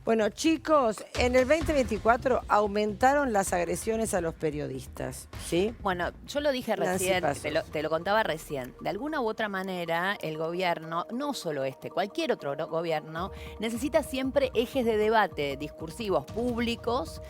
Bueno, chicos, en el 2024 aumentaron las agresiones a los periodistas, ¿sí? Bueno, yo lo dije Nancy recién, Pasos. te lo contaba recién. De alguna u otra manera, el gobierno, no solo cualquier otro gobierno, necesita siempre ejes de debate discursivos públicos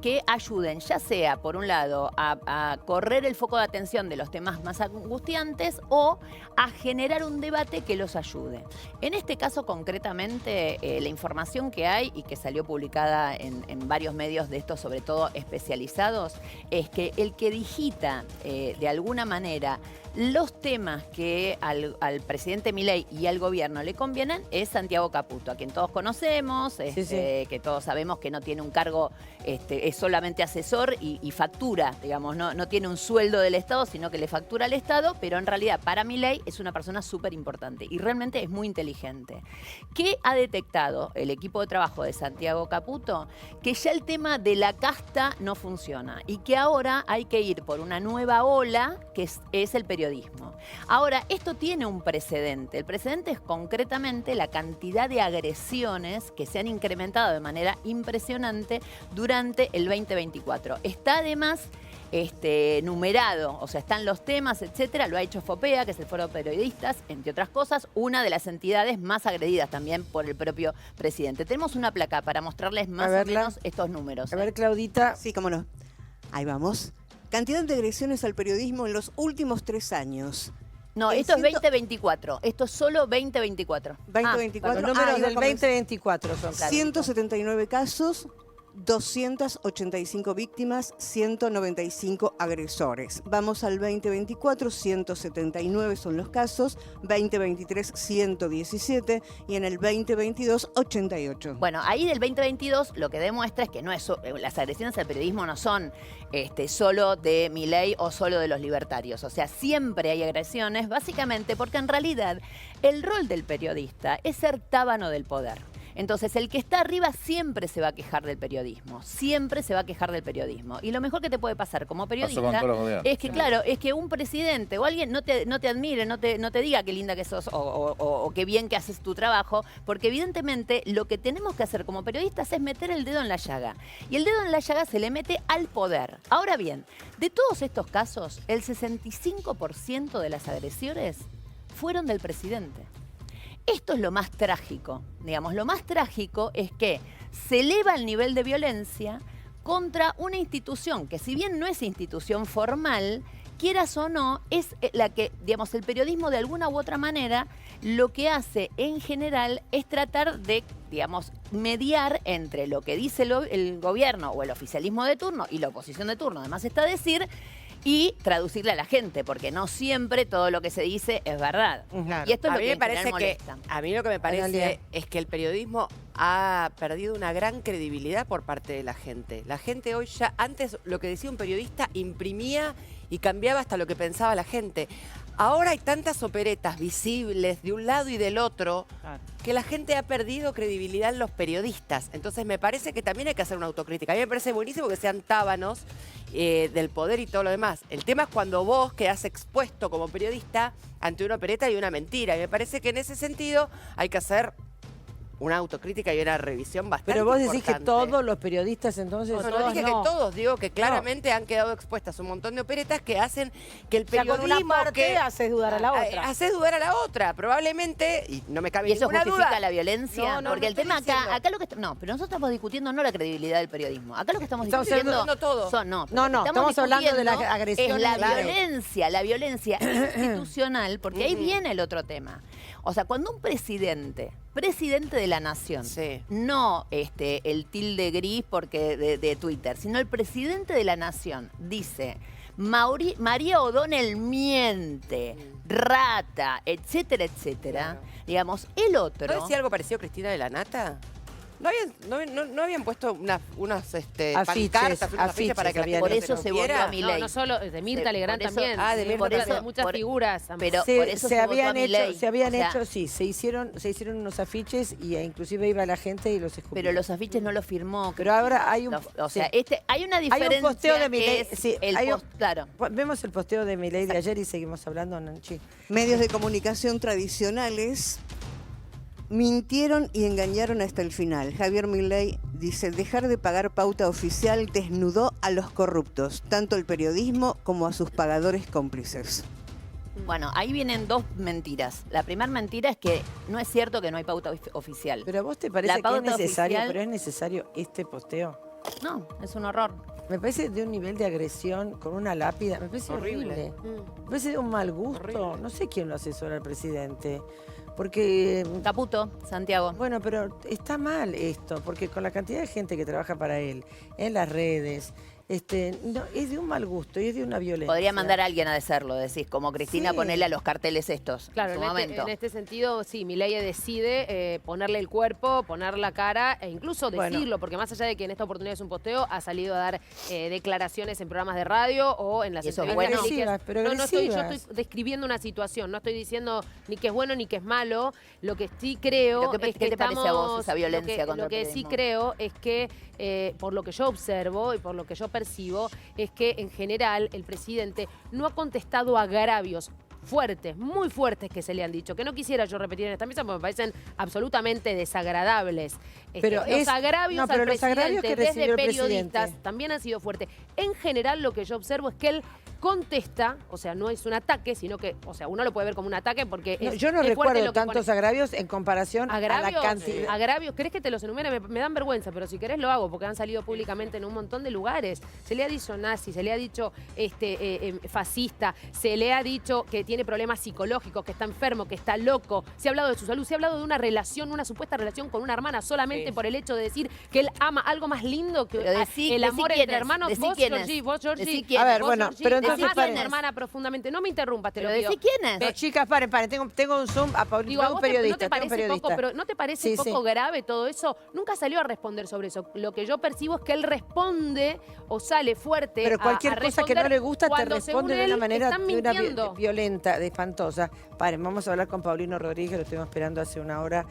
que ayuden, ya sea, por un lado, a correr el foco de atención de los temas más angustiantes o a generar un debate que los ayude. En este caso, concretamente, la información que hay y que salió publicada en varios medios de estos, sobre todo especializados, es que el que digita de alguna manera los temas que al presidente Milei y al gobierno le convienen es Santiago Caputo, a quien todos conocemos, que todos sabemos que no tiene un cargo, es solamente asesor y factura, digamos, no tiene un sueldo del Estado, sino que le factura al Estado, pero en realidad para Milei es una persona súper importante y realmente es muy inteligente. ¿Qué ha detectado el equipo de trabajo de Santiago Caputo? Que ya el tema de la casta no funciona y que ahora hay que ir por una nueva ola que es el periodismo. Ahora, esto tiene un precedente. El precedente es concretamente la cantidad de agresiones que se han incrementado de manera impresionante durante el 2024. Está además numerado, o sea, están los temas, etcétera. Lo ha hecho FOPEA, que es el Foro de Periodistas, entre otras cosas, una de las entidades más agredidas también por el propio presidente. Tenemos una placa para mostrarles más o menos estos números. A ver, Claudita. Sí, cómo no. Ahí vamos. Cantidad de agresiones al periodismo en los últimos 3 años. No, esto es 2024. Esto es solo 2024. 2024. Los números del 2024 son, claro. 179 casos, 285 víctimas, 195 agresores. Vamos al 2024, 179 son los casos, 2023 117 y en el 2022 88. Bueno, ahí del 2022 lo que demuestra es que no es las agresiones al periodismo no son solo de Milei o solo de los libertarios. O sea, siempre hay agresiones, básicamente porque en realidad el rol del periodista es ser tábano del poder. Entonces, el que está arriba siempre se va a quejar del periodismo. Siempre se va a quejar del periodismo. Y lo mejor que te puede pasar como periodista es que, claro, es que un presidente o alguien no te admire, no te diga qué linda que sos o qué bien que haces tu trabajo, porque evidentemente lo que tenemos que hacer como periodistas es meter el dedo en la llaga. Y el dedo en la llaga se le mete al poder. Ahora bien, de todos estos casos, el 65% de las agresiones fueron del presidente. Esto es lo más trágico, digamos. Lo más trágico es que se eleva el nivel de violencia contra una institución que, si bien no es institución formal, quieras o no, es la que, digamos, el periodismo de alguna u otra manera lo que hace en general es tratar de, digamos, mediar entre lo que dice el gobierno o el oficialismo de turno y la oposición de turno, además está decir, y traducirle a la gente, porque no siempre todo lo que se dice es verdad. Claro. Y esto es A lo mí que me parece molesta. a mí lo que me parece es que el periodismo ha perdido una gran credibilidad por parte de la gente. La gente hoy ya, antes lo que decía un periodista imprimía y cambiaba hasta lo que pensaba la gente. Ahora hay tantas operetas visibles de un lado y del otro que la gente ha perdido credibilidad en los periodistas. Entonces me parece que también hay que hacer una autocrítica. A mí me parece buenísimo que sean tábanos del poder y todo lo demás. El tema es cuando vos quedás expuesto como periodista ante una opereta y una mentira. Y me parece que en ese sentido hay que hacer una autocrítica y una revisión bastante Pero vos decís importante. que todos los periodistas entonces... No dije que todos, digo que claramente han quedado expuestas un montón de operetas que hacen que el periodismo... con una parte haces dudar a la otra. Haces dudar a la otra, probablemente, y no me cabe ¿Y eso ninguna justifica duda. la violencia? No, Porque el tema estoy diciendo. acá lo que... No, pero nosotros estamos discutiendo no la credibilidad del periodismo. Acá lo que estamos discutiendo... No todo. Estamos hablando de la agresión. Es la violencia institucional, porque ahí viene el otro tema. O sea, cuando un presidente de la nación, no el tilde gris porque de Twitter, sino el presidente de la nación dice, María O'Donnell miente, rata, etcétera, etcétera, digamos, el otro... ¿No decía algo parecido a Cristina de la Nata? ¿No habían puesto unas pancartas, unos afiches para que la gente por no eso se volvió a Milei. No solo de Mirta Legrand también. de Mirta por eso también. muchas figuras. Pero por eso se habían votó a Milei. se hicieron unos afiches y inclusive iba la gente y los escupía. Pero los afiches no los firmó. Pero ahora hay un... hay una diferencia. Hay un posteo de Milei. Claro. Vemos el posteo de Milei de ayer y seguimos hablando, Nanchi. Medios de comunicación tradicionales Mintieron y engañaron hasta el final. Javier Milei dice, dejar de pagar pauta oficial desnudó a los corruptos, tanto el periodismo como a sus pagadores cómplices. Bueno, ahí vienen dos mentiras. La primera mentira es que no es cierto que no hay pauta oficial. Pero a vos te parece La que es pauta necesario, oficial- pero es necesario este posteo. No, es un horror. Me parece de un nivel de agresión con una lápida. Me parece horrible. Me parece de un mal gusto. No sé quién lo asesora al presidente. Porque, Caputo, Santiago. bueno, pero está mal esto. Porque con la cantidad de gente que trabaja para él en las redes, no, es de un mal gusto y es de una violencia. Podría mandar a alguien a decirlo, decís, como Cristina, Sí. ponerle a los carteles estos. Claro, en su en momento. este sentido, sí, Milei decide ponerle el cuerpo, poner la cara e incluso Bueno. decirlo, porque más allá de que en esta oportunidad es un posteo, ha salido a dar declaraciones en programas de radio o en las Y eso es entrevistas. bueno. Agresivas, pero No, yo agresivas. estoy describiendo una situación, no estoy diciendo ni que es bueno ni que es malo. Lo que sí creo Pero ¿qué es que te parece a vos estamos- esa violencia contra Lo que el sí periodismo? creo es que, por lo que yo observo y por lo que yo percibo, es que en general el presidente no ha contestado a agravios fuertes, muy fuertes que se le han dicho, que no quisiera yo repetir en esta mesa porque me parecen absolutamente desagradables. Pero Los es- agravios no, pero al los agravios presidente que desde recibió el periodistas presidente. también han sido fuertes. En general lo que yo observo es que él contesta, o sea, no es un ataque, sino que, o sea, uno lo puede ver como un ataque porque No, es, yo no es fuerte recuerdo lo que tantos pone. agravios en comparación a la Agravios, cantidad. agravios, ¿querés que te los enumere? Me dan vergüenza, pero si querés lo hago, porque han salido públicamente en un montón de lugares. Se le ha dicho nazi, se le ha dicho fascista, se le ha dicho que tiene problemas psicológicos, que está enfermo, que está loco. Se ha hablado de su salud, se ha hablado de una relación, una supuesta relación con una hermana, solamente por el hecho de decir que él ama algo más lindo que Pero decí- el decí amor quién entre es, hermanos. decí Vos, quién es. Georgie, vos, Georgie. Decí quién A es. ver, Vos, bueno, Georgie, pero entonces amás a paren. una hermana profundamente. No me interrumpas, te Pero lo digo. decí quién es. No, chicas, paren. Tengo un Zoom a Paulino, Digo, ¿a tengo un vos periodista, no te tengo un parece periodista. poco, pero ¿no te parece Sí, poco sí. grave todo eso? Nunca salió a responder sobre eso. Lo que yo percibo es que él responde o sale fuerte Pero a cualquier cosa que no responder le gusta te cuando, responde según de una él, manera están mintiendo. violenta, de espantosa. Paren, vamos a hablar con Paulino Rodríguez, lo estuvimos esperando hace una hora.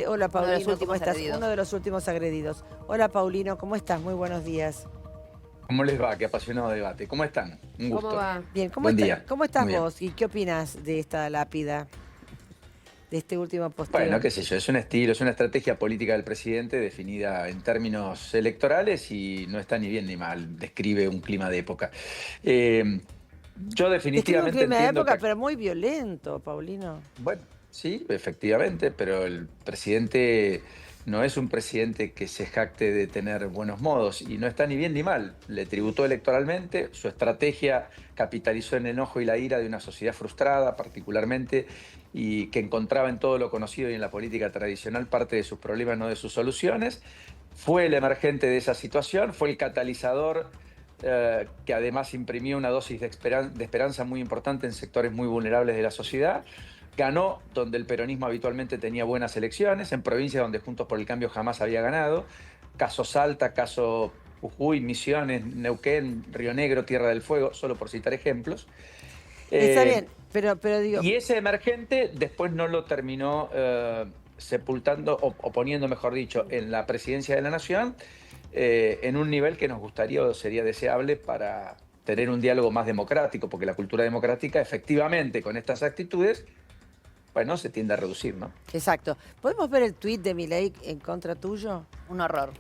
Hola Paulino, ¿cómo últimos estás? agredidos. Uno de los últimos agredidos. Hola Paulino, ¿cómo estás? Muy buenos días. ¿Cómo les va? Qué apasionado debate. ¿Cómo están? Un gusto. ¿Cómo va? Bien, Buen día. ¿cómo estás Muy bien. vos? ¿Y qué opinas de esta lápida? De este último posteo. Bueno, qué sé yo, es un estilo, es una estrategia política del presidente definida en términos electorales y no está ni bien ni mal, describe un clima de época. Yo Describe un definitivamente clima de entiendo época, que... pero muy violento, Paulino. Bueno, sí, efectivamente, pero el presidente no es un presidente que se jacte de tener buenos modos y no está ni bien ni mal. Le tributó electoralmente, su estrategia capitalizó en el enojo y la ira de una sociedad frustrada particularmente y que encontraba en todo lo conocido y en la política tradicional parte de sus problemas, no de sus soluciones. Fue el emergente de esa situación, fue el catalizador que además imprimió una dosis de esperanza muy importante en sectores muy vulnerables de la sociedad. Ganó donde el peronismo habitualmente tenía buenas elecciones, en provincias donde Juntos por el Cambio jamás había ganado. Caso Salta, caso Jujuy, Misiones, Neuquén, Río Negro, Tierra del Fuego, solo por citar ejemplos. Está bien, pero digo... Y ese emergente después no lo terminó sepultando, o poniendo, mejor dicho, en la presidencia de la Nación, en un nivel que nos gustaría o sería deseable para tener un diálogo más democrático, porque la cultura democrática, efectivamente, con estas actitudes, bueno, se tiende a reducir, ¿no? Exacto. ¿Podemos ver el tuit de Milei en contra tuyo? Un horror.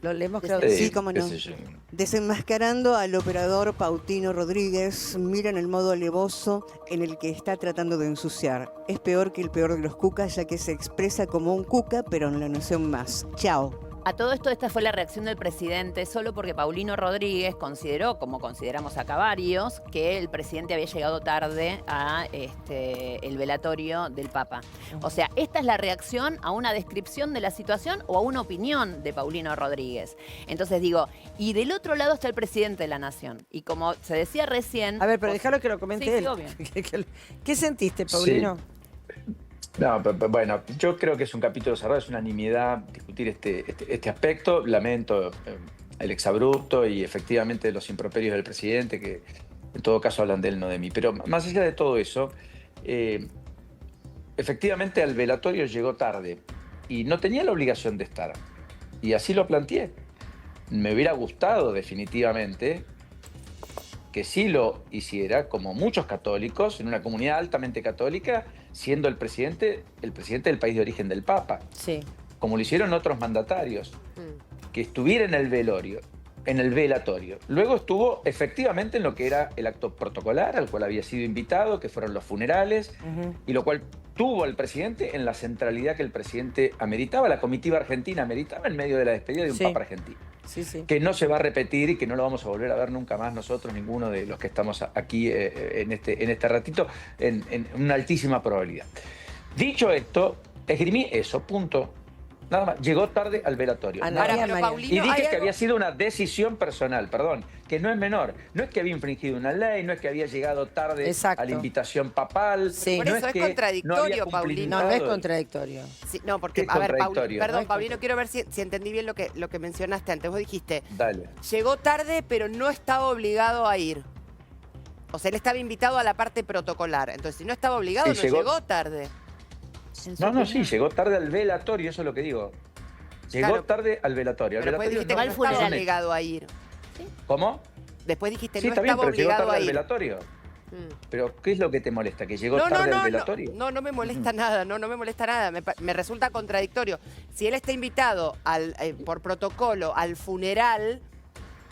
¿Lo leemos, Sí, Claudia? Sí, cómo qué no. sé yo. Desenmascarando al operador Paulino Rodríguez, miran el modo alevoso en el que está tratando de ensuciar. Es peor que el peor de los cucas, ya que se expresa como un cuca, pero en la nación más. Chao. A todo esto, esta fue la reacción del presidente, solo porque Paulino Rodríguez consideró, como consideramos acá varios, que el presidente había llegado tarde a el velatorio del Papa. O sea, esta es la reacción a una descripción de la situación o a una opinión de Paulino Rodríguez. Entonces digo, y del otro lado está el presidente de la Nación. Y como se decía recién... A ver, pero déjalo que lo comente Sí, sí, él. obvio. ¿Qué sentiste, Paulino? No, bueno, yo creo que es un capítulo cerrado, es una nimiedad discutir este aspecto. Lamento el exabrupto y efectivamente los improperios del presidente, que en todo caso hablan de él, no de mí. Pero más allá de todo eso, efectivamente al velatorio llegó tarde y no tenía la obligación de estar. Y así lo planteé. Me hubiera gustado definitivamente que sí lo hiciera, como muchos católicos, en una comunidad altamente católica, siendo el presidente del país de origen del Papa, Sí. como lo hicieron otros mandatarios, que estuviera en el velatorio. Luego estuvo efectivamente en lo que era el acto protocolar, al cual había sido invitado, que fueron los funerales, y lo cual tuvo al presidente en la centralidad que el presidente ameritaba, la comitiva argentina ameritaba en medio de la despedida de un Papa argentino. Sí, sí. Que no se va a repetir y que no lo vamos a volver a ver nunca más nosotros, ninguno de los que estamos aquí en este ratito, en una altísima probabilidad. Dicho esto, esgrimí eso, punto. Nada más, llegó tarde al velatorio. Ana María pero María. Paulino, Y dije ¿hay que algo? había sido una decisión personal, perdón, que no es menor. No es que había infringido una ley, no es que había llegado tarde Exacto. a la invitación papal. Sí. Por no eso es que contradictorio, no había Paulino. cumplimentado. No, no es contradictorio. Sí, no, porque, ¿Qué a ver, contradictorio? perdón, No es Paulino, quiero ver si entendí bien lo que mencionaste antes. Vos dijiste, Dale. llegó tarde, pero no estaba obligado a ir. O sea, él estaba invitado a la parte protocolar. Entonces, si no estaba obligado, Sí, no llegó- llegó tarde. No, sí, llegó tarde al velatorio, eso es lo que digo. Llegó Claro. tarde al velatorio. Al Pero después velatorio dijiste no- que al no estaba funeral. obligado a ir. ¿Cómo? Después dijiste Sí, no está bien, estaba pero llegó obligado tarde a al ir. velatorio. Mm. Pero, ¿qué es lo que te molesta? ¿Que llegó No, no, tarde no, al velatorio? no me molesta nada, no me molesta nada. Me resulta contradictorio. Si él está invitado por protocolo al funeral,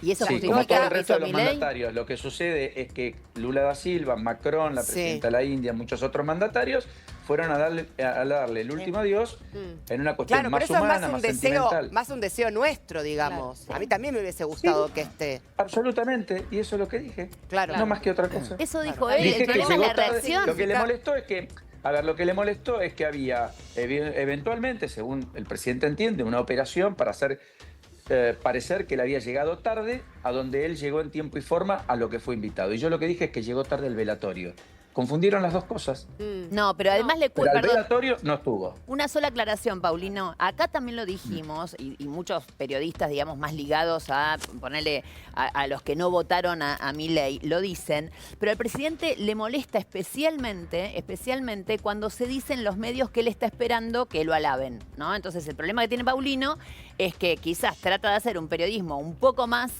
Y eso Sí, justifica como todo lo el que resto de hizo los Milei. mandatarios. Lo que sucede es que Lula da Silva, Macron, la Sí. presidenta de la India, muchos otros mandatarios, fueron a darle el último adiós en una cuestión claro, más pero eso humana, es más más sentimental. un deseo nuestro, digamos. A mí también me hubiese gustado que esté. Absolutamente, y eso es lo que dije. Claro. No más que otra cosa. Eso dijo Claro. él, Dije el que problema es llegó la tarde. reacción. Lo que le molestó es que, lo que le molestó es que había, eventualmente, según el presidente entiende, una operación para hacer parecer que él había llegado tarde, a donde él llegó en tiempo y forma a lo que fue invitado. Y yo lo que dije es que llegó tarde el velatorio. Confundieron las dos cosas. No, pero además le Pero al perdón, velatorio no estuvo. una sola aclaración, Paulino. Acá también lo dijimos, y muchos periodistas, digamos, más ligados a ponerle a los que no votaron a Milei, lo dicen, pero al presidente le molesta especialmente cuando se dice en los medios que él está esperando que lo alaben, ¿no? Entonces el problema que tiene Paulino es que quizás trata de hacer un periodismo un poco más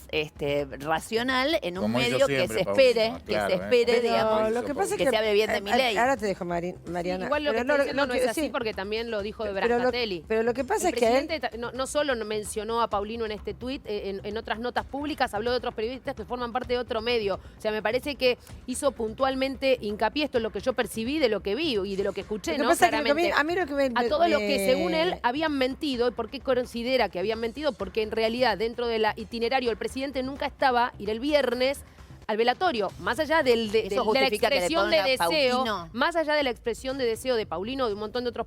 racional en un Como hizo medio que siempre, se Paulino, espere, claro, que se espere, Pero digamos, lo que pasa es que se hable bien de eh, Milei. Ahora te dejo, Mariana. Igual lo que Pero está diciendo no es así sí. porque también lo dijo de Pero Brancatelli. pero lo que pasa El es que a él... presidente no solo mencionó a Paulino en este tuit, en otras notas públicas habló de otros periodistas que forman parte de otro medio. O sea, me parece que hizo puntualmente hincapié, esto es lo que yo percibí de lo que vi y de lo que escuché, Lo que ¿no? pasa es que lo que Claramente. a mí lo que me... A todos los que, me- según él, habían mentido. ¿Y por qué considera que habían mentido? Porque en realidad, dentro del itinerario, el presidente nunca estaba ir el viernes al velatorio. Más allá de la justifica que le expresión de pongan a deseo, Paulino. más allá de la expresión de deseo de Paulino, de un montón de otros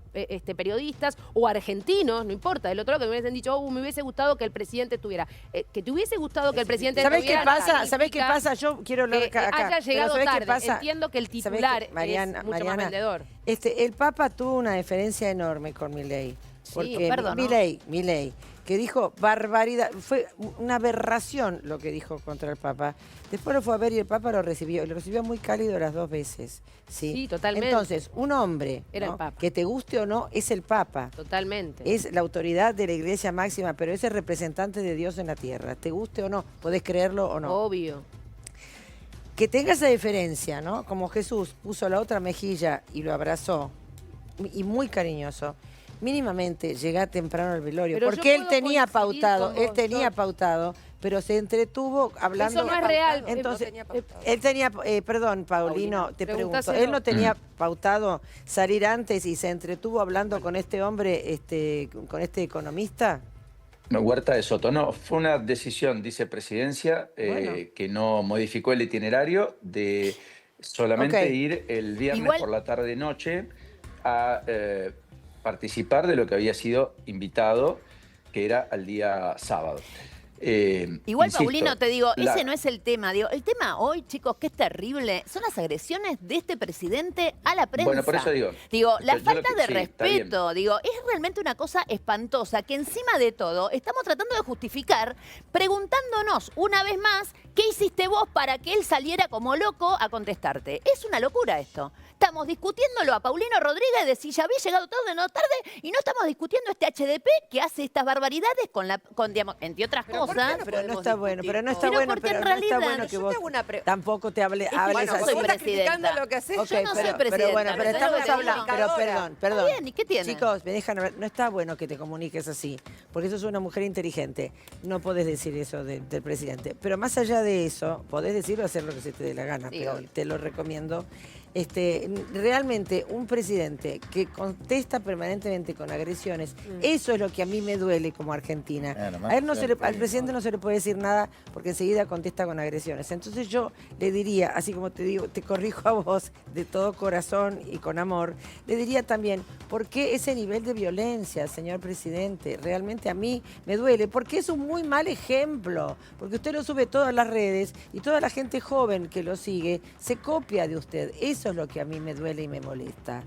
periodistas o argentinos, no importa, del otro lado que me hubiesen dicho, me hubiese gustado que el presidente estuviera. Que te hubiese gustado que el presidente ¿Sabés qué estuviera, pasa? ¿Sabés qué significa pasa? Yo quiero hablar que acá. haya Pero llegado ¿sabés qué tarde. pasa? Entiendo que el ¿Sabés titular qué? Mariana, es mucho más Mariana, vendedor. El Papa tuvo una diferencia enorme con Milei. Porque perdón, ¿no? Milei, que dijo barbaridad, fue una aberración lo que dijo contra el Papa. Después lo fue a ver y el Papa lo recibió muy cálido las dos veces. Sí, Sí, totalmente. Entonces, un hombre, Era ¿no? el Papa. que te guste o no, es el Papa. Totalmente. Es la autoridad de la Iglesia máxima, pero es el representante de Dios en la tierra. Te guste o no, podés creerlo o no. Obvio. Que tenga esa diferencia, ¿no? Como Jesús puso la otra mejilla y lo abrazó, y muy cariñoso, mínimamente llega temprano al velorio. Pero Porque yo él puedo tenía coincidir pautado, con vos, pautado, pero se entretuvo hablando... Eso no es real. Entonces, No tenía pautado. él tenía, perdón, Paulino, te pregunto, Preguntáselo. él no tenía pautado salir antes y se entretuvo hablando con este hombre, con este economista. No, Huerta de Soto, no, fue una decisión, dice Presidencia, Bueno. que no modificó el itinerario de solamente Ok. ir el viernes Igual- por la tarde-noche a participar de lo que había sido invitado, que era al día sábado. Igual, Insisto, Paulino, te digo, la- ese no es el tema. Digo, el tema hoy, chicos, que es terrible, son las agresiones de este presidente a la prensa. Bueno, por eso digo. La yo lo falta que- de sí, está bien. respeto, digo, es realmente una cosa espantosa que encima de todo estamos tratando de justificar preguntándonos una vez más qué hiciste vos para que él saliera como loco a contestarte. Es una locura esto. Estamos discutiéndolo a Paulino Rodríguez de si ya había llegado tarde o no tarde y no estamos discutiendo este HDP que hace estas barbaridades con digamos, entre otras cosas. cosa. Pero no está bueno, pero no está Pero bueno, porque en pero no está realidad- bueno que Yo vos te hago una pre- tampoco te hables Es que yo hables no así. soy vos estás criticando presidenta. lo que haces. Ok, Yo no soy pero presidenta, bueno, pero pero estamos soy hablando, pero comunicadora. perdón. Está bien, ¿y qué tiene? Chicos, me dejan hablar. No está bueno que te comuniques así, porque sos una mujer inteligente. No podés decir eso del presidente. Pero más allá de eso, podés decirlo, hacer lo que se te dé la gana, Sí, pero obvio. te lo recomiendo. Realmente un presidente que contesta permanentemente con agresiones, eso es lo que a mí me duele como argentina. A él al presidente no se le puede decir nada porque enseguida contesta con agresiones. Entonces yo le diría, así como te digo, te corrijo a vos de todo corazón y con amor, le diría también, ¿por qué ese nivel de violencia, señor presidente? Realmente a mí me duele, porque es un muy mal ejemplo, porque usted lo sube todas las redes y toda la gente joven que lo sigue se copia de usted. Eso es lo que a mí me duele y me molesta.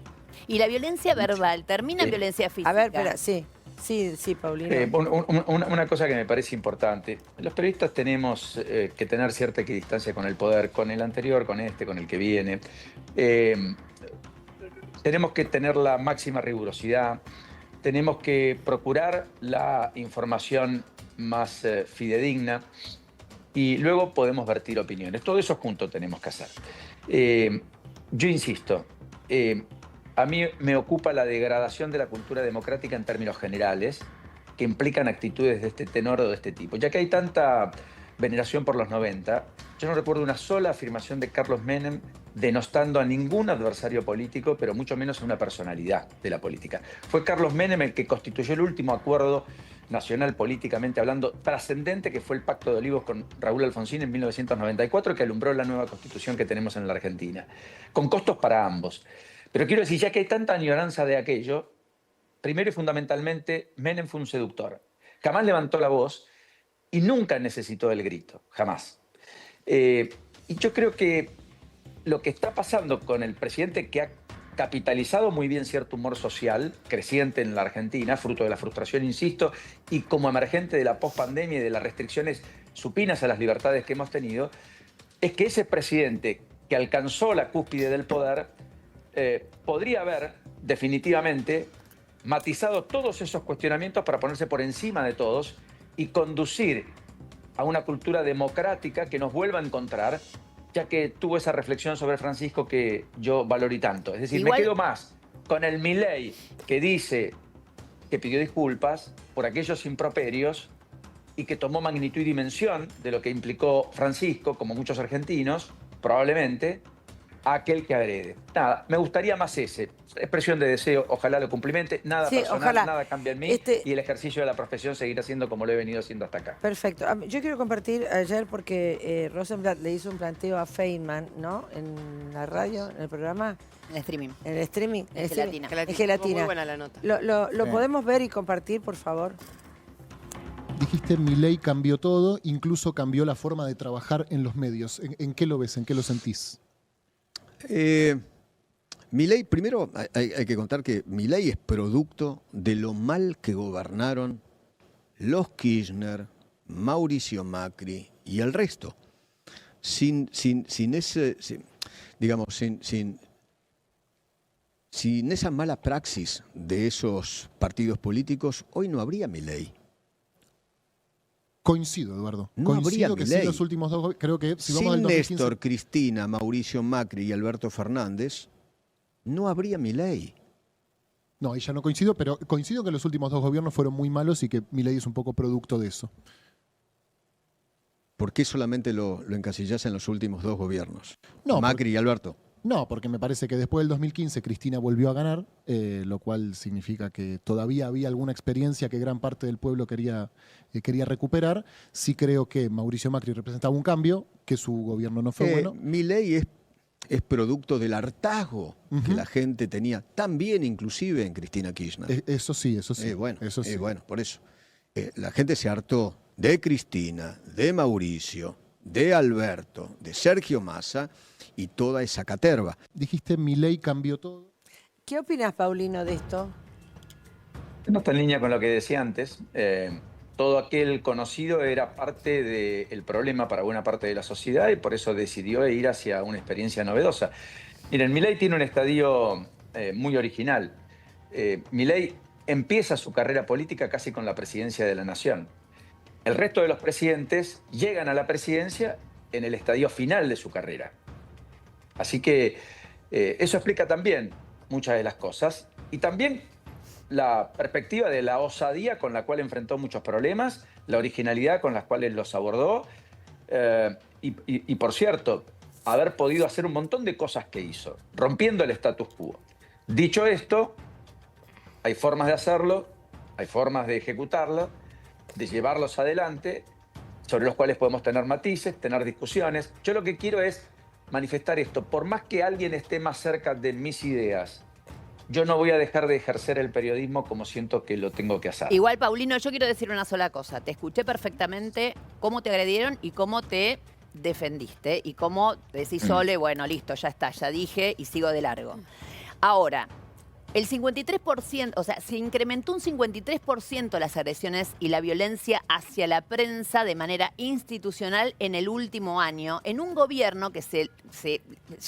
Y la violencia verbal termina en Sí. violencia física. A ver, espera, sí, Paulino. Una cosa que me parece importante. Los periodistas tenemos que tener cierta equidistancia con el poder, con el anterior, con este, con el que viene. Tenemos que tener la máxima rigurosidad. Tenemos que procurar la información más fidedigna y luego podemos vertir opiniones. Todo eso juntos tenemos que hacer. Yo insisto, a mí me ocupa la degradación de la cultura democrática en términos generales, que implican actitudes de este tenor o de este tipo. Ya que hay tanta veneración por los 90, yo no recuerdo una sola afirmación de Carlos Menem denostando a ningún adversario político, pero mucho menos a una personalidad de la política. Fue Carlos Menem el que constituyó el último acuerdo nacional políticamente hablando trascendente, que fue el Pacto de Olivos con Raúl Alfonsín en 1994, que alumbró la nueva constitución que tenemos en la Argentina, con costos para ambos. Pero quiero decir, ya que hay tanta añoranza de aquello, primero y fundamentalmente, Menem fue un seductor. Jamás levantó la voz y nunca necesitó el grito, jamás. Y yo creo que lo que está pasando con el presidente, que ha capitalizado muy bien cierto humor social creciente en la Argentina, fruto de la frustración, insisto, y como emergente de la pospandemia y de las restricciones supinas a las libertades que hemos tenido, es que ese presidente que alcanzó la cúspide del poder podría haber definitivamente matizado todos esos cuestionamientos para ponerse por encima de todos y conducir a una cultura democrática que nos vuelva a encontrar, ya que tuvo esa reflexión sobre Francisco que yo valoré tanto. Es decir, Igual... me quedo más con el Milei que dice que pidió disculpas por aquellos improperios y que tomó magnitud y dimensión de lo que implicó Francisco, como muchos argentinos, probablemente, a aquel que agrede. Nada, me gustaría más ese. Expresión de deseo, ojalá lo cumplimente. Nada Sí, personal, ojalá. nada cambia en mí y el ejercicio de la profesión seguirá siendo como lo he venido haciendo hasta acá. Perfecto. Yo quiero compartir ayer porque Rosenblatt le hizo un planteo a Feynman, ¿no? En la radio, en el programa, En streaming. en el streaming. En Gelatina. En Gelatina. Muy buena la nota. ¿Lo Sí. podemos ver y compartir, por favor? Dijiste, Milei cambió todo, incluso cambió la forma de trabajar en los medios. ¿En qué lo ves? ¿En qué lo sentís? Milei, primero hay que contar que Milei es producto de lo mal que gobernaron los Kirchner, Mauricio Macri y el resto. Sin esa mala praxis de esos partidos políticos, hoy no habría Milei. Coincido, Eduardo. No habría Coincido que sí, Milei. los últimos dos, creo que si vamos al Sin 2015, Néstor, Cristina, Mauricio Macri y Alberto Fernández, no habría Milei. No, ahí ya no coincido, pero coincido que los últimos dos gobiernos fueron muy malos y que Milei es un poco producto de eso. ¿Por qué solamente lo encasillás en los últimos dos gobiernos? No, Macri y Alberto. No, porque me parece que después del 2015 Cristina volvió a ganar, lo cual significa que todavía había alguna experiencia que gran parte del pueblo quería recuperar. Sí creo que Mauricio Macri representaba un cambio, que su gobierno no fue bueno. Milei es producto del hartazgo que Ujú. la gente tenía, también inclusive en Cristina Kirchner. Eso sí, eso sí. Eso sí. Bueno, por eso. La gente se hartó de Cristina, de Mauricio, de Alberto, de Sergio Massa y toda esa caterva. Dijiste, Milei cambió todo. ¿Qué opinas, Paulino, de esto? No está en línea con lo que decía antes. Todo aquel conocido era parte del problema para buena parte de la sociedad y por eso decidió ir hacia una experiencia novedosa. Miren, Milei tiene un estadio muy original. Milei empieza su carrera política casi con la presidencia de la Nación. El resto de los presidentes llegan a la presidencia en el estadio final de su carrera. Así que eso explica también muchas de las cosas y también la perspectiva de la osadía con la cual enfrentó muchos problemas, la originalidad con la cual los abordó y por cierto, haber podido hacer un montón de cosas que hizo, rompiendo el status quo. Dicho esto, hay formas de hacerlo, hay formas de ejecutarlo, de llevarlos adelante, sobre los cuales podemos tener matices, tener discusiones. Yo lo que quiero es manifestar esto. Por más que alguien esté más cerca de mis ideas, yo no voy a dejar de ejercer el periodismo como siento que lo tengo que hacer. Igual, Paulino, yo quiero decir una sola cosa. Te escuché perfectamente cómo te agredieron y cómo te defendiste. Y cómo decís, Sole, bueno, listo, ya está, ya dije y sigo de largo. Ahora, el 53%, o sea, se incrementó un 53% las agresiones y la violencia hacia la prensa de manera institucional en el último año, en un gobierno que se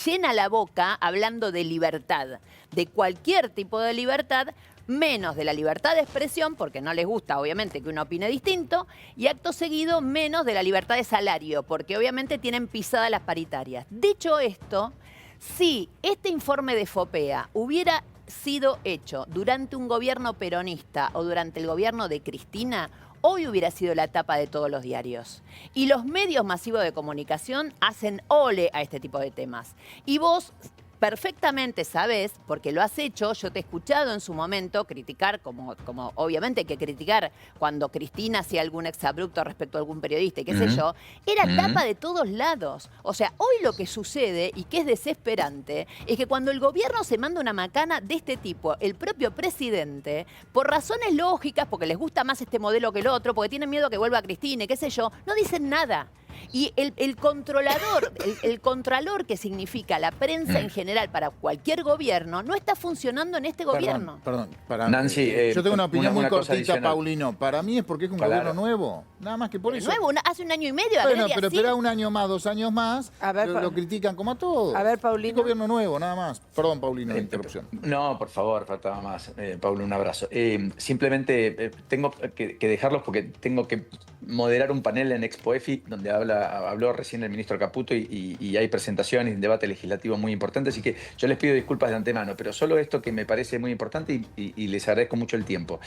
llena la boca hablando de libertad, de cualquier tipo de libertad, menos de la libertad de expresión, porque no les gusta, obviamente, que uno opine distinto, y acto seguido, menos de la libertad de salario, porque obviamente tienen pisadas las paritarias. Dicho esto, si este informe de FOPEA hubiera sido hecho durante un gobierno peronista o durante el gobierno de Cristina, hoy hubiera sido la tapa de todos los diarios. Y los medios masivos de comunicación hacen ole a este tipo de temas. Y vos perfectamente sabés, porque lo has hecho, yo te he escuchado en su momento criticar, como obviamente hay que criticar cuando Cristina hacía algún exabrupto respecto a algún periodista y qué sé yo, era tapa de todos lados. O sea, hoy lo que sucede, y que es desesperante, es que cuando el gobierno se manda una macana de este tipo, el propio presidente, por razones lógicas, porque les gusta más este modelo que el otro, porque tienen miedo que vuelva Cristina y qué sé yo, no dicen nada. Y el controlador, el contralor que significa la prensa en general para cualquier gobierno, no está funcionando en este gobierno. Perdón, Nancy, yo tengo una opinión muy cosa cortita, adicional. Paulino. Para mí es porque es un gobierno nuevo. Nada más que por eso. Nuevo, hace un año y medio. Bueno, agrede pero así. espera un año más, 2 años más, A ver, lo critican como a todos. A ver, Paulino. Es gobierno nuevo, nada más. Perdón, Paulino, la interrupción. No, por favor, faltaba más. Pablo, un abrazo. Simplemente tengo que dejarlos porque tengo que moderar un panel en ExpoEFI donde habló recién el ministro Caputo y hay presentaciones y un debate legislativo muy importante, así que yo les pido disculpas de antemano, pero solo esto que me parece muy importante y les agradezco mucho el tiempo.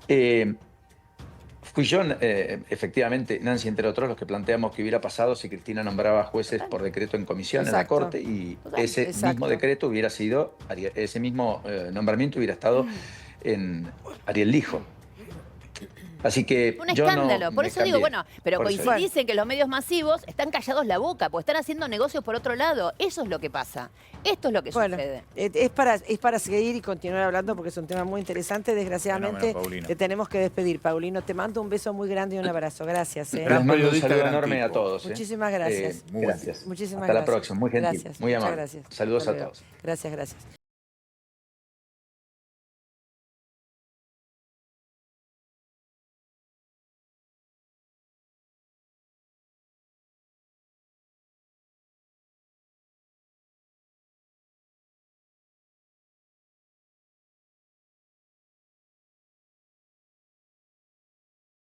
Fui yo, efectivamente, Nancy, entre otros, los que planteamos que hubiera pasado si Cristina nombraba jueces por decreto en comisión en la Corte y ese mismo decreto hubiera sido, ese mismo nombramiento hubiera estado en Ariel Lijo. Así que un escándalo, por eso digo, bueno, pero Por eso coincidís en que los medios masivos están callados la boca, porque están haciendo negocios por otro lado. Eso es lo que pasa. Esto es lo que sucede. Es para seguir y continuar hablando porque es un tema muy interesante. Desgraciadamente te tenemos que despedir. Paulino, te mando un beso muy grande y un abrazo. Gracias. Les mando un saludo enorme a todos. Muchísimas gracias. Gracias. Muchísimas Hasta gracias. la próxima. Muy gentil, Gracias. muy Muchas amable. gracias. Saludos Hasta a luego. todos. Gracias.